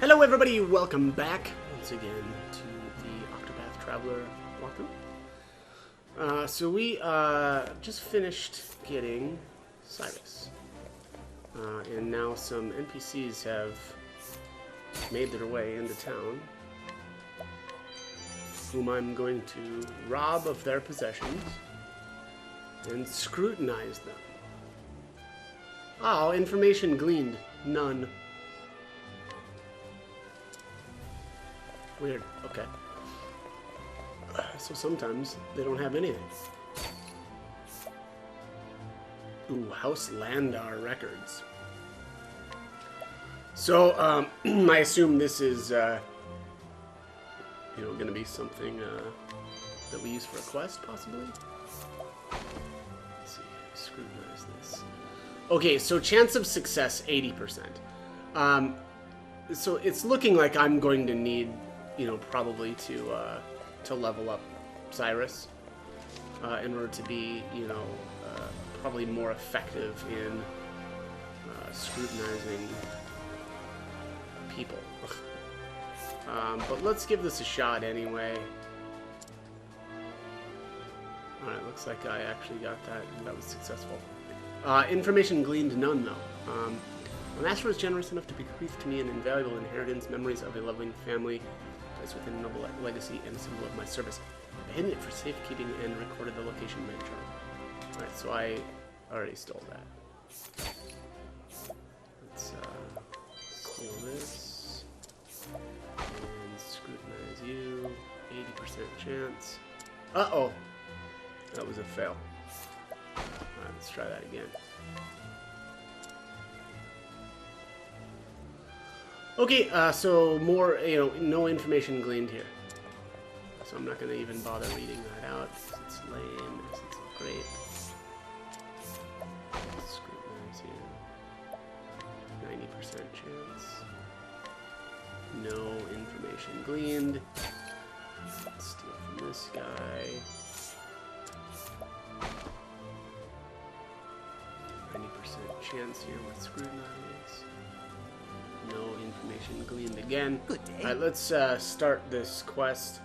Hello everybody, welcome back once again to the Octopath Traveler walkthrough. So we just finished getting Cyrus. And now some NPCs have made their way into town, whom I'm going to rob of their possessions and scrutinize them. Oh, information gleaned. None. Weird. Okay. So sometimes they don't have anything. Ooh, House Landar records. So, I assume this is, going to be something that we use for a quest, possibly? Let's see. Scrutinize this. Okay, so chance of success, 80%. So it's looking like I'm going to need, probably to level up Cyrus in order to be, probably more effective in scrutinizing people. But let's give this a shot anyway. Alright, looks like I actually got that, and that was successful. Information gleaned none, though. My master was generous enough to bequeath to me an invaluable inheritance, memories of a loving family, placed within a noble legacy and a symbol of my service. I hid it for safekeeping and recorded the location in my journal. Alright, so I already stole that. Let's steal this. And scrutinize you. 80% chance. Uh-oh! That was a fail. Alright, let's try that again. Okay, so more, no information gleaned here. So I'm not going to even bother reading that out, because it's lame, because it's great. Scrutinize here. 90% chance. No information gleaned. Let's steal from this guy. 90% chance here with scrutinize. No information gleaned again. Good day. Alright, let's start this quest.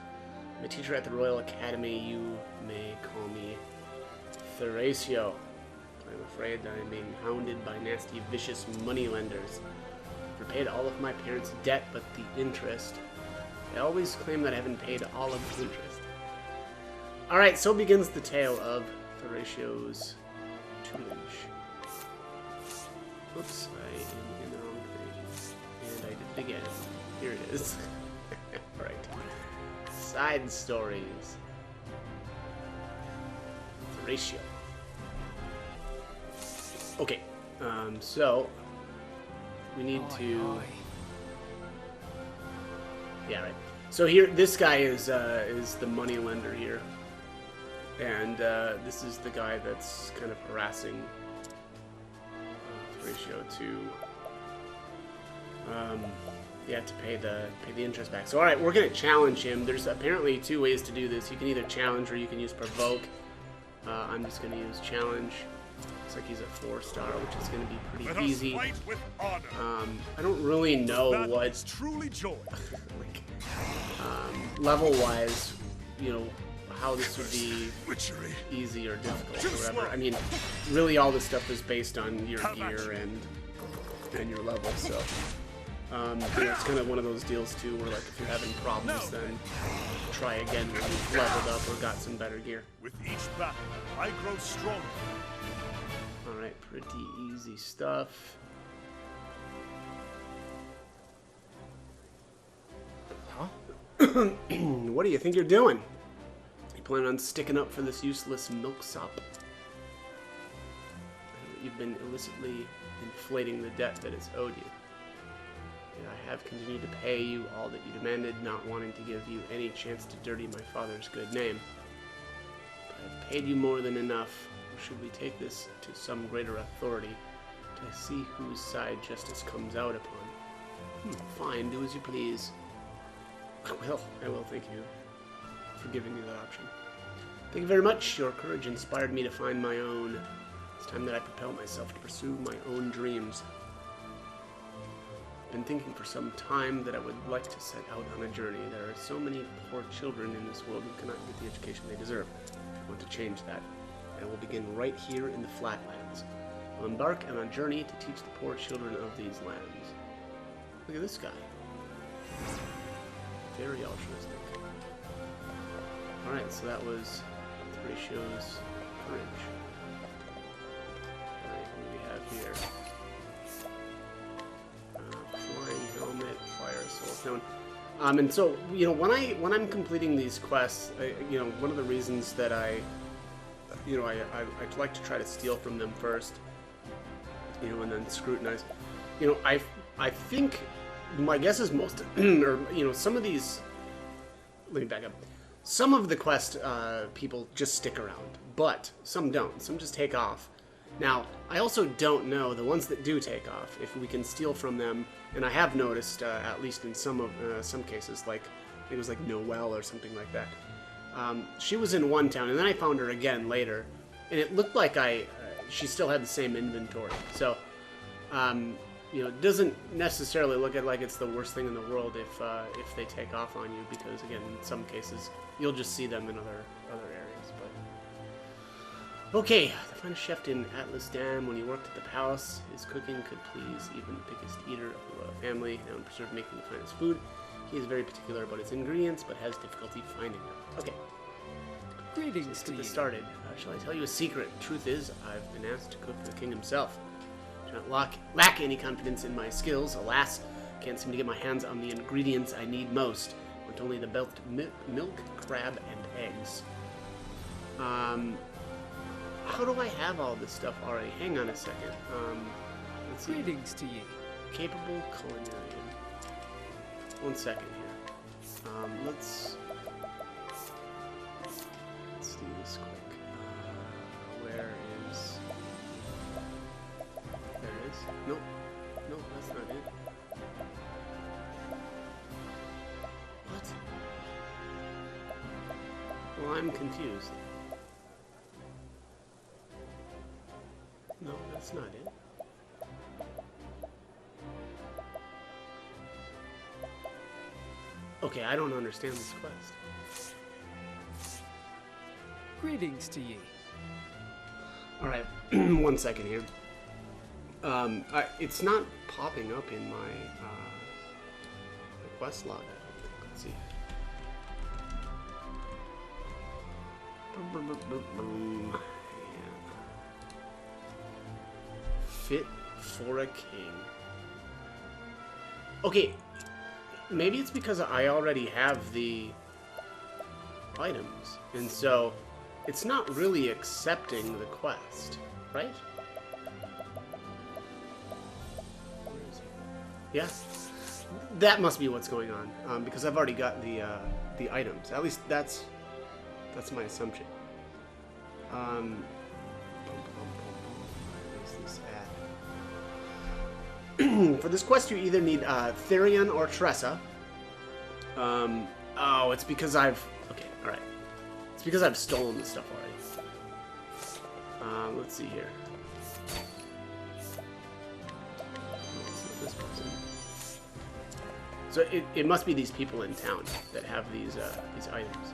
I'm a teacher at the Royal Academy. You may call me Therasio. I'm afraid that I'm being hounded by nasty, vicious moneylenders. I've repaid all of my parents' debt, but the interest. They always claim that I haven't paid all of the interest. Alright, so begins the tale of Therasio's tutelage. Oops, I am in the wrong thing. And I did it again. Here it is. Right. Side stories. Ratio. Okay. So we need to. Yeah, right. So here, this guy is the money lender here, and this is the guy that's kind of harassing Ratio to pay the interest back. So all right, we're gonna challenge him. There's apparently two ways to do this. You can either challenge or you can use provoke. I'm just gonna use challenge. Looks like he's at 4-star, which is gonna be pretty easy. I don't really know what truly joy. like level wise, how this would be easy or difficult or whatever. I mean, really all this stuff is based on your gear and your level, so it's kind of one of those deals too where, like, if you're having problems, then try again when you've leveled up or got some better gear. With each battle, I grow stronger. Alright, pretty easy stuff. Huh? What do you think you're doing? You plan on sticking up for this useless milksop? You've been illicitly inflating the debt that is owed you. Yet I have continued to pay you all that you demanded, not wanting to give you any chance to dirty my father's good name. But I've paid you more than enough. Or should we take this to some greater authority to see whose side justice comes out upon? Fine, do as you please. I will, thank you for giving me that option. Thank you very much. Your courage inspired me to find my own. It's time that I propel myself to pursue my own dreams. been thinking for some time that I would like to set out on a journey. There are so many poor children in this world who cannot get the education they deserve. I want to change that. And I will begin right here in the Flatlands. I'll embark on a journey to teach the poor children of these lands. Look at this guy. Very altruistic. Alright, so that was Horatio's courage. Alright, what do we have here? Flying helmet, fire, soul stone. And so, you know, when I'm completing these quests, you know, one of the reasons that I like to try to steal from them first, you know, and then scrutinize. You know, I think my guess is most, or you know, some of these. Let me back up. Some of the quest people just stick around, but some don't. Some just take off. Now, I also don't know the ones that do take off if we can steal from them. And I have noticed, at least in some cases, like I think it was like Noelle or something like that. She was in one town, and then I found her again later, and it looked like she still had the same inventory. So, you know, it doesn't necessarily look like it's the worst thing in the world if they take off on you, because again, in some cases, you'll just see them in other areas. But okay, the finest chef in Atlas Dam. When he worked at the palace, his cooking could please even the biggest eater of the royal family. Now in pursuit of making the finest food, he is very particular about its ingredients, but has difficulty finding them. Okay. Greetings to you. Get started. Shall I tell you a secret? The truth is, I've been asked to cook for the king himself. I do not lack any confidence in my skills. Alas, I can't seem to get my hands on the ingredients I need most. I want only the belt milk, crab, and eggs. How do I have all this stuff already? Hang on a second. Let's see. Greetings to you. Capable culinarian. 1 second here. Let's do this quick. Where is? There it is. Nope. Nope, that's not it. What? Well, I'm confused. No, that's not it. Okay, I don't understand this quest. Greetings to ye. Alright, 1 second here. It's not popping up in my quest log, I don't think. Let's see. Yeah. Fit for a king. Okay, maybe it's because I already have the items, and so it's not really accepting the quest, right? Where is he? Yeah, that must be what's going on, because I've already got the items. At least that's my assumption. Where is this at? For this quest, you either need Therion or Tressa. Oh, it's because I've... Okay, alright. It's because I've stolen the stuff already. Let's see here. It's not this person. So it must be these people in town that have these items.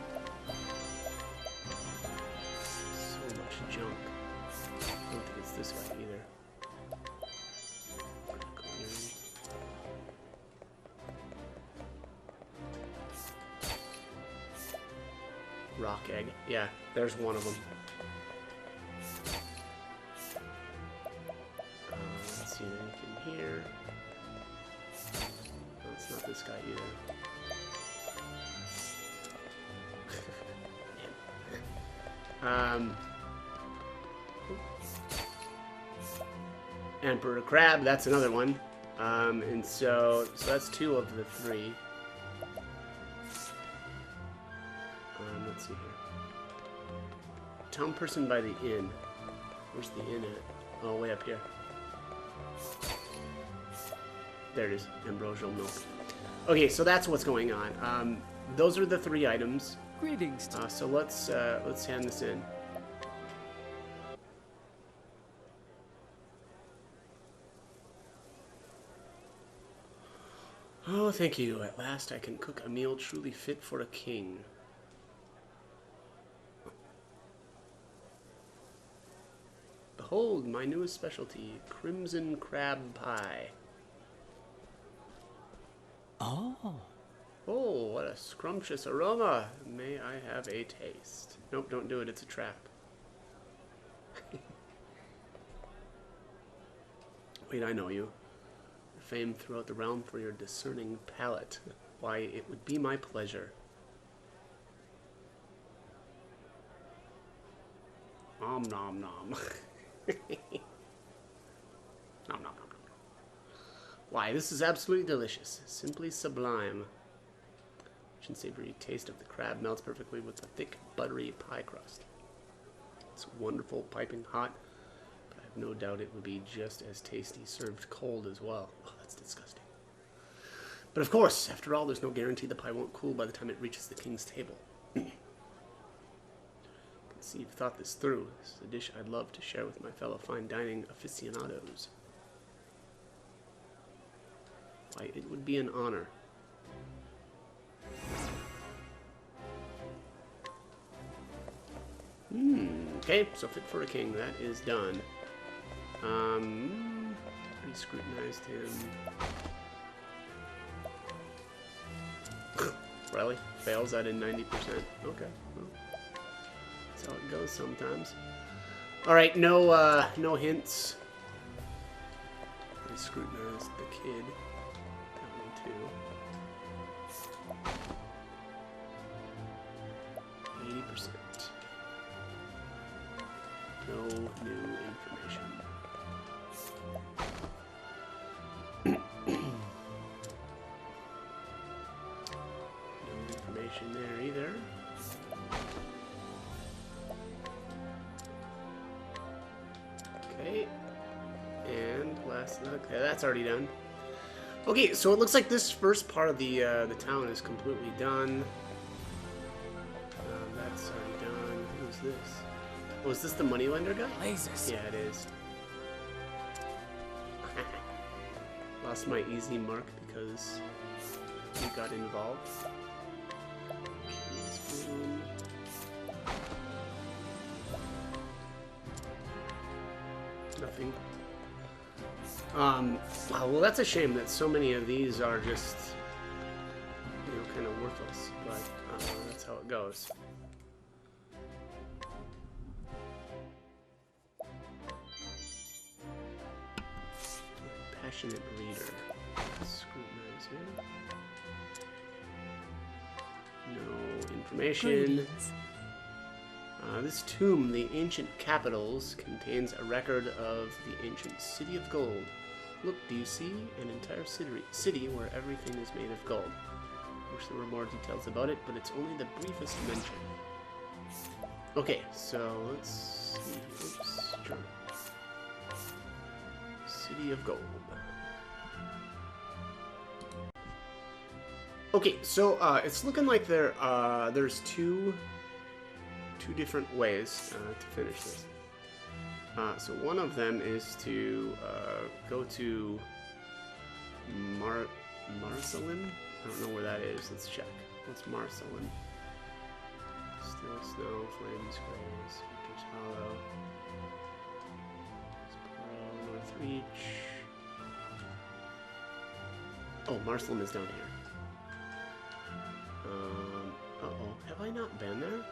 So much junk. I don't think it's this guy either. Rock egg. Yeah, there's one of them. Let's see anything here. No, it's not this guy either. Emperor Crab, that's another one. And so that's 2 of the 3. Let's see here. Town person by the inn. Where's the inn at? Oh, way up here. There it is. Ambrosial milk. Okay, so that's what's going on. Those are the 3 items. Greetings. So let's hand this in. Oh, thank you. At last I can cook a meal truly fit for a king. Behold, my newest specialty, crimson crab pie. Oh. Oh, what a scrumptious aroma. May I have a taste? Nope, don't do it. It's a trap. Wait, I know you. You're famed throughout the realm for your discerning palate. Why, it would be my pleasure. Nom nom nom. Nom nom nom nom. Why, this is absolutely delicious. Simply sublime. Rich and savory taste of the crab melts perfectly with the thick, buttery pie crust. It's wonderful, piping hot, but I have no doubt it would be just as tasty served cold as well. Oh, that's disgusting. But of course, after all, there's no guarantee the pie won't cool by the time it reaches the king's table. See, you've thought this through. This is a dish I'd love to share with my fellow fine dining aficionados. Why, it would be an honor. Okay, so fit for a king. That is done. Pretty scrutinized him. Really? Fails that in 90%. Okay. Well. That's how it goes sometimes. Alright, no hints. I scrutinized the kid. That one too. 80%. No new information. No information there either. Okay, and last, okay, that's already done. Okay, so it looks like this first part of the town is completely done. That's already done. Who's this? Oh, is this the moneylender guy? Blazes. Yeah, it is. Lost my easy mark because he got involved. Nothing. Wow, well, that's a shame that so many of these are just, you know, kind of worthless, but that's how it goes. Passionate reader. Scrutinize here. No information. This tomb, the Ancient Capitals, contains a record of the ancient City of Gold. Look, do you see? An entire city where everything is made of gold. Wish there were more details about it, but it's only the briefest mention. Okay, so let's see. Oops, journal. City of Gold. Okay, so it's looking like there's two different ways to finish this. So one of them is to go to Marcelin. I don't know where that is. Let's check. What's Marcelin? Still snow, flames, graves, Winter's Hollow, North Reach. Oh, Marcelin is down here. Uh-oh. Have I not been there?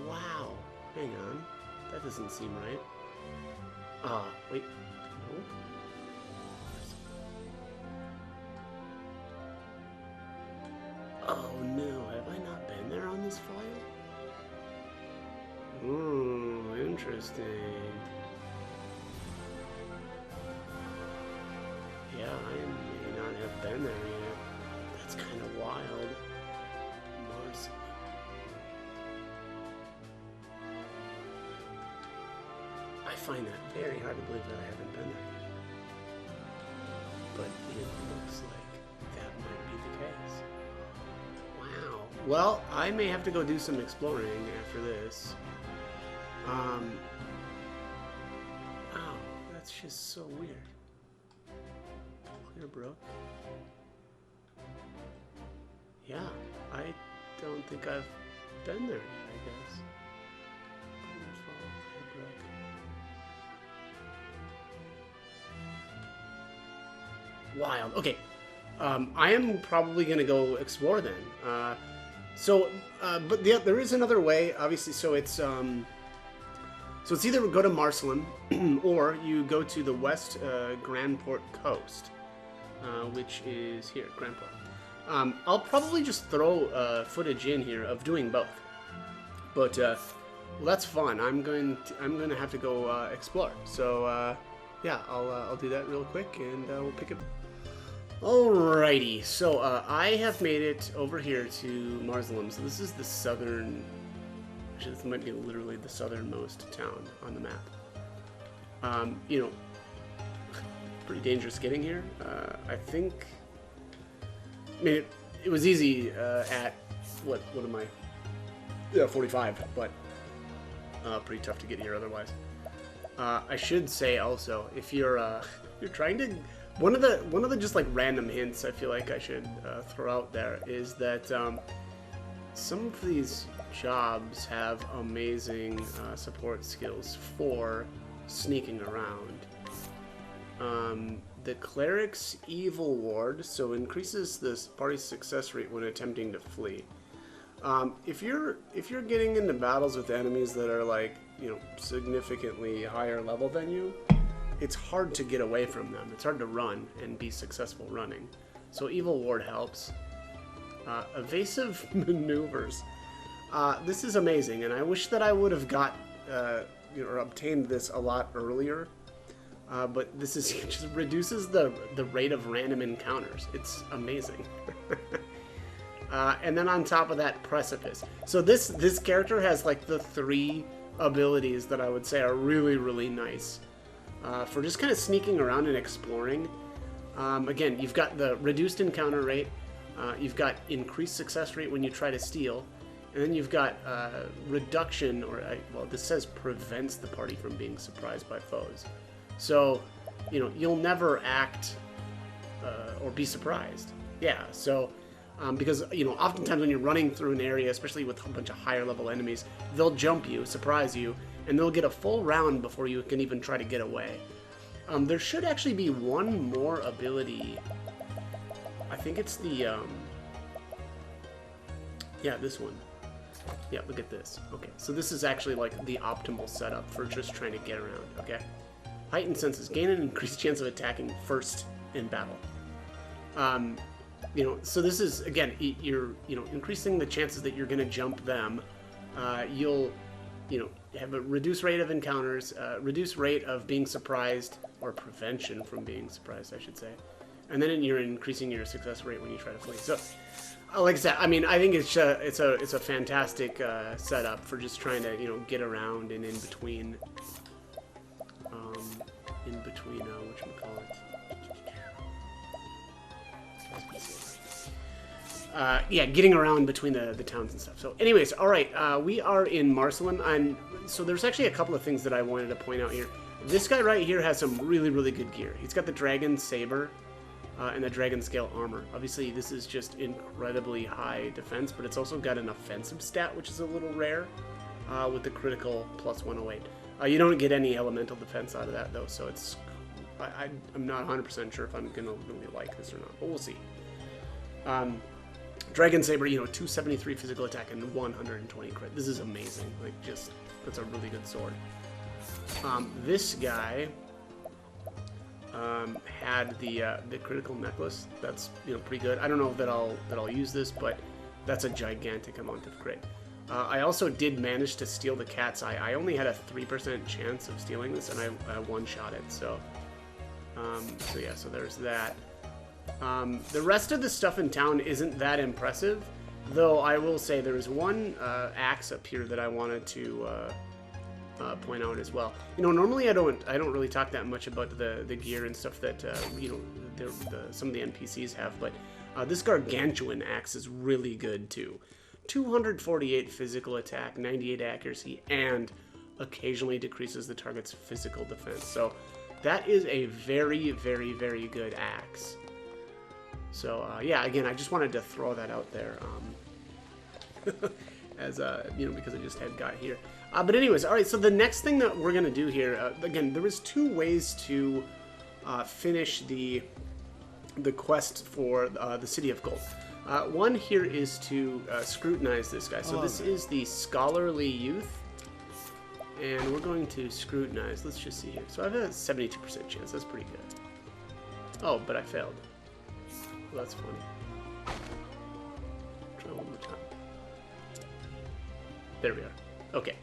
Wow. Hang on. That doesn't seem right. Wait. No. Oh no, have I not been there on this file? Ooh, interesting. Yeah, I may not have been there yet. That's kind of wild. Mars. I find that very hard to believe that I haven't been there yet. But it looks like that might be the case. Wow. Well, I may have to go do some exploring after this. Oh, that's just so weird. there, Brooke? Yeah, I don't think I've been there yet, I guess. Wild. Okay. I am probably going to go explore then. But there is another way, obviously. So it's either go to Marceline or you go to the West Grandport coast, which is here, Grandport. I'll probably just throw footage in here of doing both, but well, that's fun. I'm going to have to go explore. So yeah, I'll do that real quick, and we'll pick it. Alrighty, so I have made it over here to Marceline. So this is the southern. Actually, this might be literally the southernmost town on the map. You know, pretty dangerous getting here. I think. I mean, it was easy at what am I? Yeah, 45, but pretty tough to get here otherwise. I should say also, if you're trying to, one of the just like random hints I feel like I should throw out there is that some of these jobs have amazing support skills for sneaking around. The Cleric's Evil Ward, so increases this party's success rate when attempting to flee. If you're getting into battles with enemies that are like, you know, significantly higher level than you, it's hard to get away from them. It's hard to run and be successful running. So Evil Ward helps. Evasive maneuvers. This is amazing, and I wish that I would have got or obtained this a lot earlier. But this is just reduces the rate of random encounters. It's amazing. And then on top of that, Precipice. So this character has like the 3 abilities that I would say are really, really nice for just kind of sneaking around and exploring. Again, you've got the reduced encounter rate. You've got increased success rate when you try to steal. And then you've got reduction, well, this says prevents the party from being surprised by foes. So, you know, you'll never act or be surprised. Yeah, so, because, you know, oftentimes when you're running through an area, especially with a bunch of higher level enemies, they'll jump you, surprise you, and they'll get a full round before you can even try to get away. There should actually be one more ability. I think it's the, yeah, this one. Yeah, look at this. Okay, so this is actually like the optimal setup for just trying to get around, okay? Heightened Senses. Gain an increased chance of attacking first in battle. You know, so this is, again, you're, you know, increasing the chances that you're going to jump them. You'll, you know, have a reduced rate of encounters, reduced rate of being surprised, or prevention from being surprised, I should say. And then you're increasing your success rate when you try to flee. So, like I said, I mean, I think it's a fantastic setup for just trying to, you know, get around and in between whatchamacallit. Yeah, getting around between the towns and stuff. So anyways, all right, we are in Marceline, and so there's actually a couple of things that I wanted to point out here. This guy right here has some really, really good gear. He's got the Dragon Saber and the Dragon Scale Armor. Obviously, this is just incredibly high defense, but it's also got an offensive stat, which is a little rare, with the critical plus 108. You don't get any elemental defense out of that, though, so it's... I'm not 100% sure if I'm going to really like this or not, but we'll see. Dragon Saber, you know, 273 physical attack and 120 crit. This is amazing. Like, just, that's a really good sword. This guy had the critical necklace. That's, you know, pretty good. I don't know that I'll use this, but that's a gigantic amount of crit. I also did manage to steal the cat's eye. I only had a 3% chance of stealing this, and I one-shot it. So yeah, so there's that. The rest of the stuff in town isn't that impressive, though I will say there is one axe up here that I wanted to point out as well. You know, normally I don't really talk that much about the gear and stuff that you know some of the NPCs have, but this Gargantuan Axe is really good too. 248 physical attack, 98 accuracy, and occasionally decreases the target's physical defense. So that is a very, very, very good axe. So yeah, again, I just wanted to throw that out there, as you know, because I just had got here. But anyways, all right. So the next thing that we're gonna do here, again, there was 2 ways to finish the quest for the City of Gold. One here is to scrutinize this guy. So this is the Scholarly Youth, and we're going to scrutinize. Let's just see here. So I have a 72% chance. That's pretty good. Oh, but I failed. Well, that's funny. Try one more time. There we are. Okay.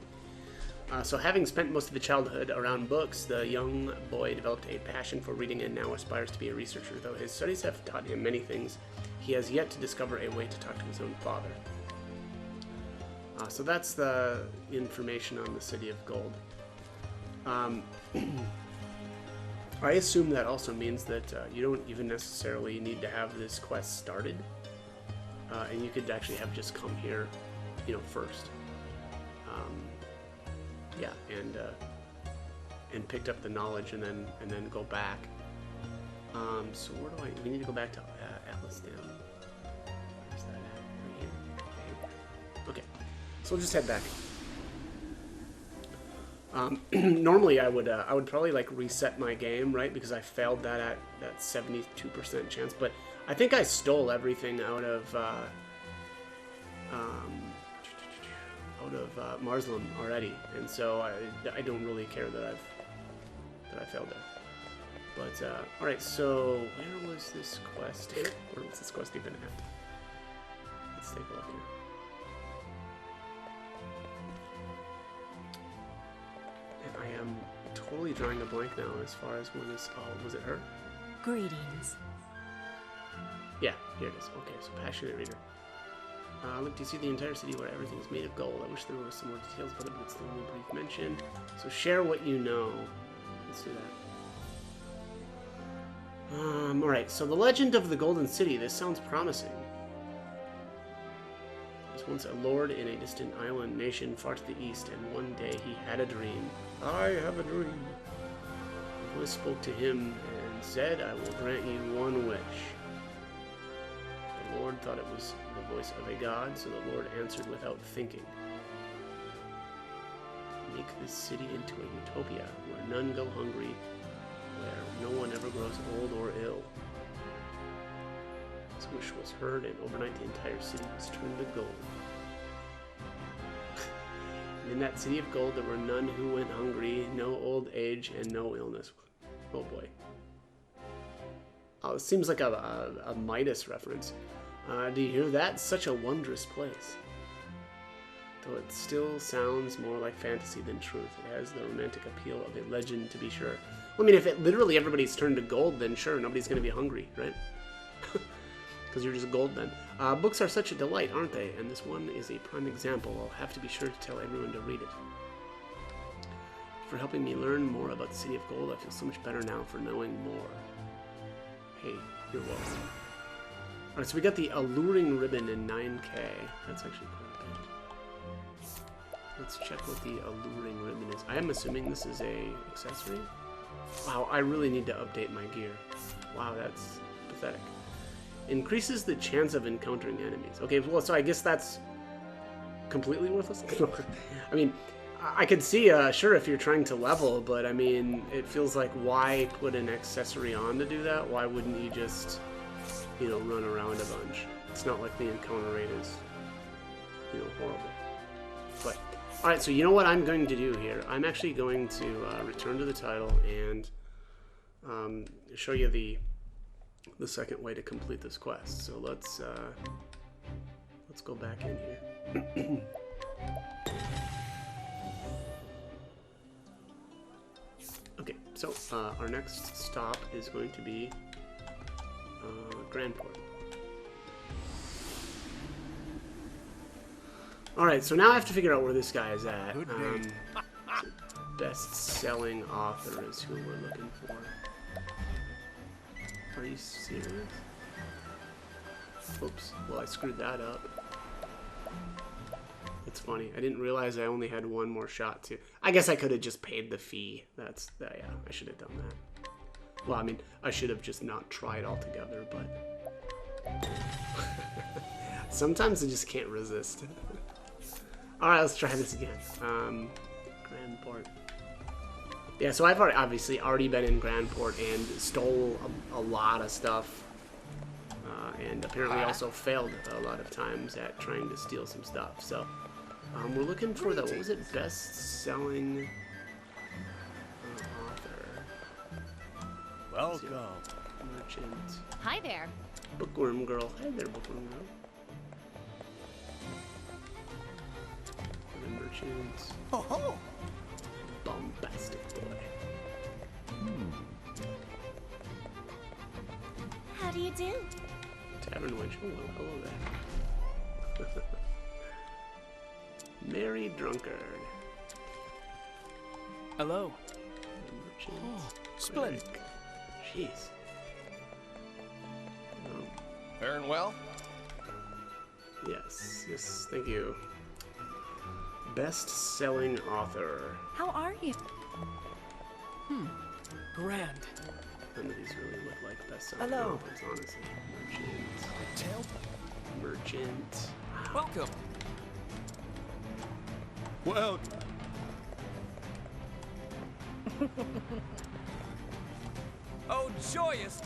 So having spent most of his childhood around books, the young boy developed a passion for reading and now aspires to be a researcher. Though his studies have taught him many things, he has yet to discover a way to talk to his own father. So that's the information on the City of Gold. I assume that also means that you don't even necessarily need to have this quest started, and you could actually have just come here, you know, first. Yeah, and picked up the knowledge and then go back. So where do we need to go back to Atlas Dam. Where's that at? Right here? Okay. So we'll just head back. Normally I would probably like reset my game, right? Because I failed that at that 72% chance, but I think I stole everything out of Marslam already, and so I don't really care that I failed that. But all right, so where was this quest? Where was this quest even at? Let's take a look here. And I am totally drawing a blank now as far as when this. Oh, was it her? Greetings. Yeah, here it is. Okay, so passionate reader. Look, do you see the entire city where everything is made of gold? I wish there were some more details about it, but it's only a brief mention. So share what you know. Let's do that. Alright, so the legend of the Golden City. This sounds promising. There was once a lord in a distant island nation far to the east, and one day he had a dream. I have a dream. A voice spoke to him and said, I will grant you one wish. The Lord thought it was the voice of a god, so the Lord answered without thinking. Make this city into a utopia, where none go hungry, where no one ever grows old or ill. His wish was heard, and overnight the entire city was turned to gold. And in that city of gold there were none who went hungry, no old age, and no illness. Oh boy. Oh, it seems like a Midas reference. Do you hear that? Such a wondrous place. Though it still sounds more like fantasy than truth. It has the romantic appeal of a legend, to be sure. Well, I mean, if it literally everybody's turned to gold, then sure, nobody's going to be hungry, right? Because you're just gold then. Books are such a delight, aren't they? And this one is a prime example. I'll have to be sure to tell everyone to read it. For helping me learn more about the City of Gold, I feel so much better now for knowing more. Hey, you're welcome. Alright, so we got the Alluring Ribbon in 9K. That's actually quite a bit. Let's check what the Alluring Ribbon is. I am assuming this is a accessory. Wow, I really need to update my gear. Wow, that's pathetic. Increases the chance of encountering enemies. Okay, well, so I guess that's completely worthless? I mean, I could see, sure, if you're trying to level, but I mean, it feels like why put an accessory on to do that? Why wouldn't you just, you know, run around a bunch? It's not like the encounter rate is, you know, horrible. But, alright, so you know what I'm going to do here? I'm actually going to return to the title and show you the second way to complete this quest. So let's go back in here. Okay, so our next stop is going to be Grandport. Alright, so now I have to figure out where this guy is at. Best-selling author is who we're looking for. Are you serious? Oops, well I screwed that up. It's funny. I didn't realize I only had one more shot too. I guess I could have just paid the fee. Yeah, I should have done that. Well, I mean, I should have just not tried altogether, but Sometimes I just can't resist. Alright, let's try this again. Grand Port. Yeah, so I've obviously already been in Grand Port and stole a lot of stuff. And apparently also failed a lot of times at trying to steal some stuff. So we're looking for the, what was it, best-selling author. Welcome. Merchant. Hi there. Bookworm girl. Hi there, bookworm girl. The merchant. Ho ho! Bombastic boy. How do you do? Tavern wench. Oh, well, hello there. Merry drunkard. Hello. The merchant. Oh, splendid. Cleric. Jeez. Oh, Faring well? yes, yes, thank you. Best-selling author. How are you? Grand. None of these really look like best-selling Hello. authors, honestly. Merchant. Tail. Merchant. Welcome. Well, Oh, joyous.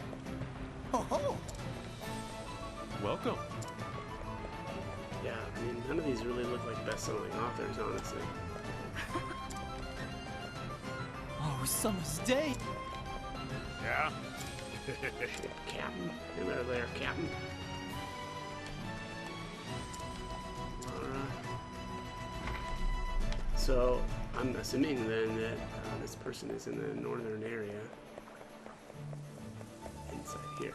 ho ho! Welcome. Yeah, I mean, none of these really look like best-selling authors, honestly. Oh, summer's day. Yeah. Captain. Hello there, Captain. Laura. So, I'm assuming then that this person is in the northern area. Inside here.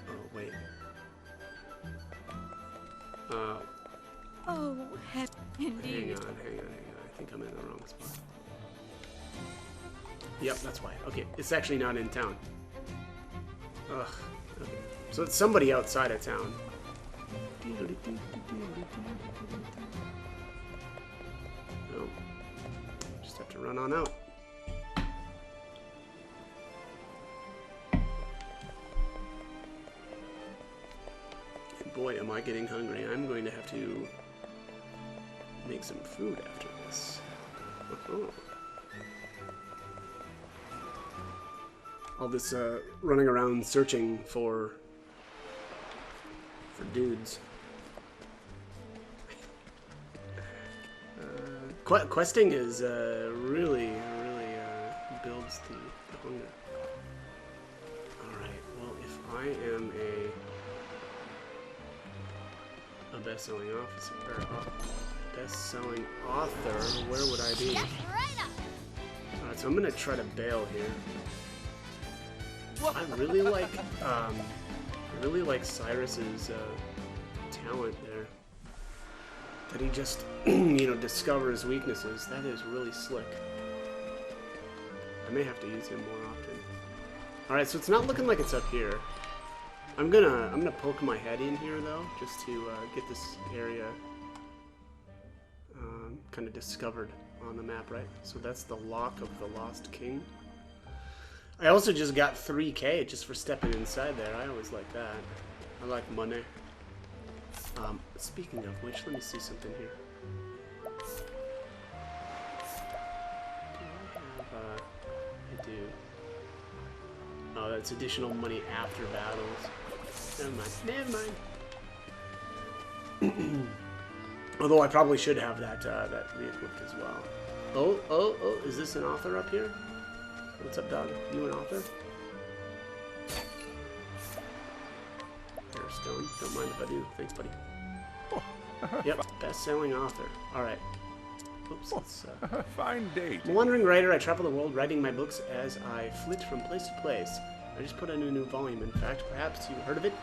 Oh, wait. Oh, heck, Hang indeed. on. I think I'm in the wrong spot. Yep, that's why. Okay, it's actually not in town. Ugh. Okay. So it's somebody outside of town. No. Just have to run on out. And boy, am I getting hungry. I'm going to have to make some food after this. Oh. All this running around searching for dudes. Questing is really builds the hunger. Alright, well, if I am a best-selling officer, or best-selling author, where would I be? Yes, right up. Alright, so I'm gonna try to bail here. I really like Cyrus's talent there. That he just, discovers weaknesses. That is really slick. I may have to use him more often. All right, so it's not looking like it's up here. I'm gonna poke my head in here though, just to get this area kind of discovered on the map, right? So that's the Lock of the Lost King. I also just got 3K just for stepping inside there. I always like that. I like money. Speaking of which, let me see something here. I do. Oh, that's additional money after battles. Never mind. Although I probably should have that re-equipped as well. Oh, is this an author up here? What's up, dog? You an author? Stone. Don't mind if I do. Thanks, buddy. Yep, best-selling author. Alright. Oops, it's, Fine day. I'm a wandering writer. I travel the world writing my books as I flit from place to place. I just put out a new volume. In fact, perhaps you heard of it?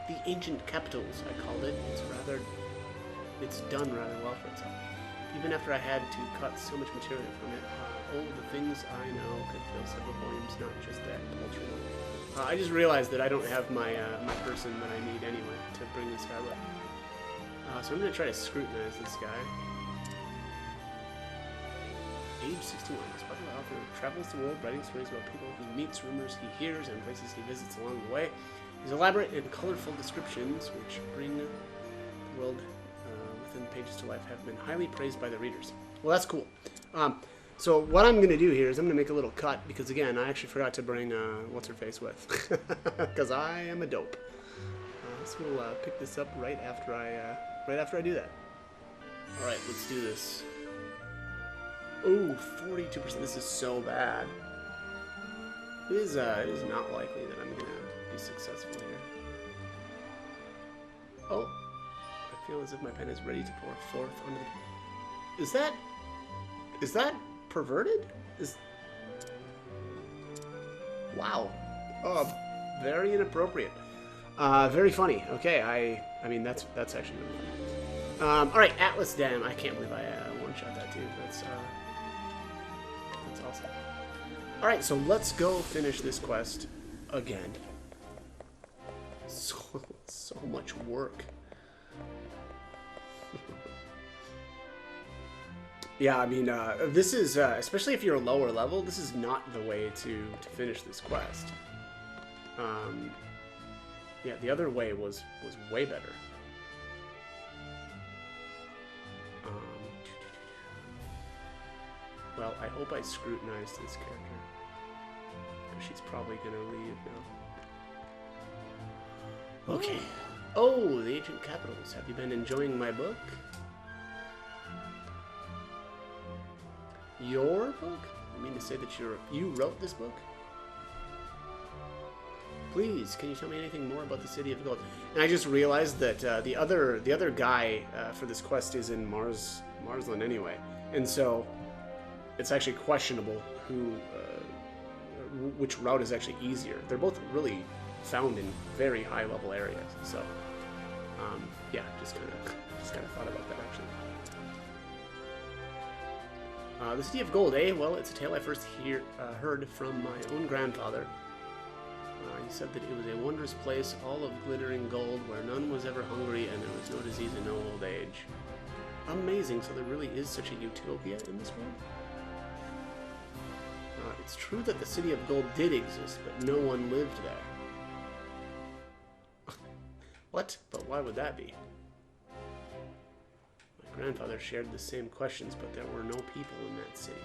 The Ancient Capitals, I called it. It's done rather well for itself. Even after I had to cut so much material from it, all the things I know could fill several volumes, not just that paltry one. I just realized that I don't have my my person that I need anyway to bring this guy with. So I'm going to try to scrutinize this guy. age 61. This popular author travels the world writing stories about people he meets, rumors he hears, and places he visits along the way. His elaborate and colorful descriptions, which bring the world within pages to life, have been highly praised by the readers. Well, that's cool. So what I'm going to do here is I'm going to make a little cut because, again, I actually forgot to bring what's-her-face with because I am a dope. So we'll pick this up right after I do that. All right, let's do this. Oh, 42%. This is so bad. It is not likely that I'm going to be successful here. Oh, I feel as if my pen is ready to pour a fourth onto the... Is that perverted? Wow. Oh, very inappropriate. Very funny. Okay, I mean that's actually really funny. All right, Atlas Dam. I can't believe I one-shot that too. That's awesome. All right, so let's go finish this quest again. So much work. Yeah, I mean, this is, especially if you're a lower level, this is not the way to finish this quest. Yeah, the other way was way better. Well, I hope I scrutinized this character. Because she's probably going to leave now. Okay. Oh, the Ancient Capitals. Have you been enjoying my book? Your book? You mean to say that you wrote this book? Please, can you tell me anything more about the City of Gold? And I just realized that the other guy for this quest is in Marsland anyway, and so it's actually questionable which route is actually easier. They're both really found in very high level areas, so yeah, just kind of thought about that actually. The City of Gold, eh? Well, it's a tale I first heard from my own grandfather. He said that it was a wondrous place, all of glittering gold, where none was ever hungry and there was no disease and no old age. Amazing, so there really is such a utopia in this world? It's true that the City of Gold did exist, but no one lived there. What? But why would that be? My grandfather shared the same questions, but there were no people in that city.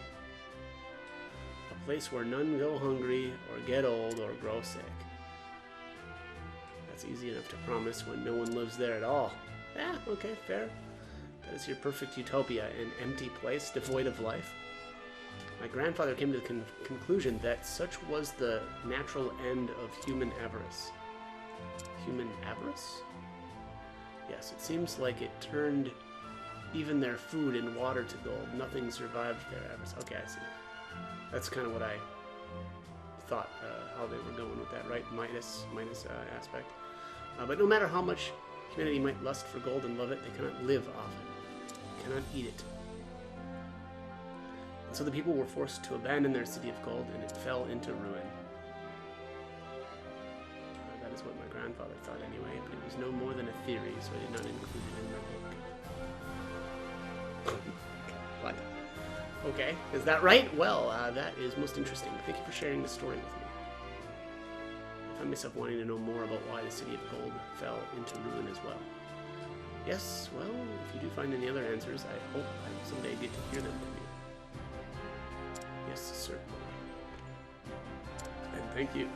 A place where none go hungry, or get old, or grow sick. That's easy enough to promise when no one lives there at all. Yeah, okay, fair. That is your perfect utopia, an empty place devoid of life. My grandfather came to the conclusion that such was the natural end of human avarice. Human avarice? Yes, it seems like it turned even their food and water to gold. Nothing survived their avarice. Okay, I see. That's kind of what I thought, how they were going with that, right? Midas aspect. But no matter how much humanity might lust for gold and love it, they cannot live off it. They cannot eat it. And so the people were forced to abandon their city of gold, and it fell into ruin. That is what my grandfather thought anyway, but it was no more than a theory, so I did not include it in my book. What? Okay, is that right? Well, that is most interesting. Thank you for sharing the story with me. I found myself wanting to know more about why the City of Gold fell into ruin as well. Yes, well, if you do find any other answers, I hope I someday get to hear them from you. Yes, certainly. And thank you.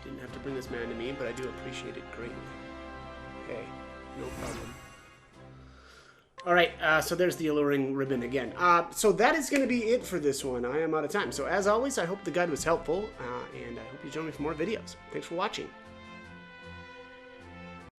Didn't have to bring this man to me, but I do appreciate it greatly. Hey, no problem. Alright, so there's the Alluring Ribbon again. So that is going to be it for this one. I am out of time. So as always, I hope the guide was helpful, and I hope you join me for more videos. Thanks for watching.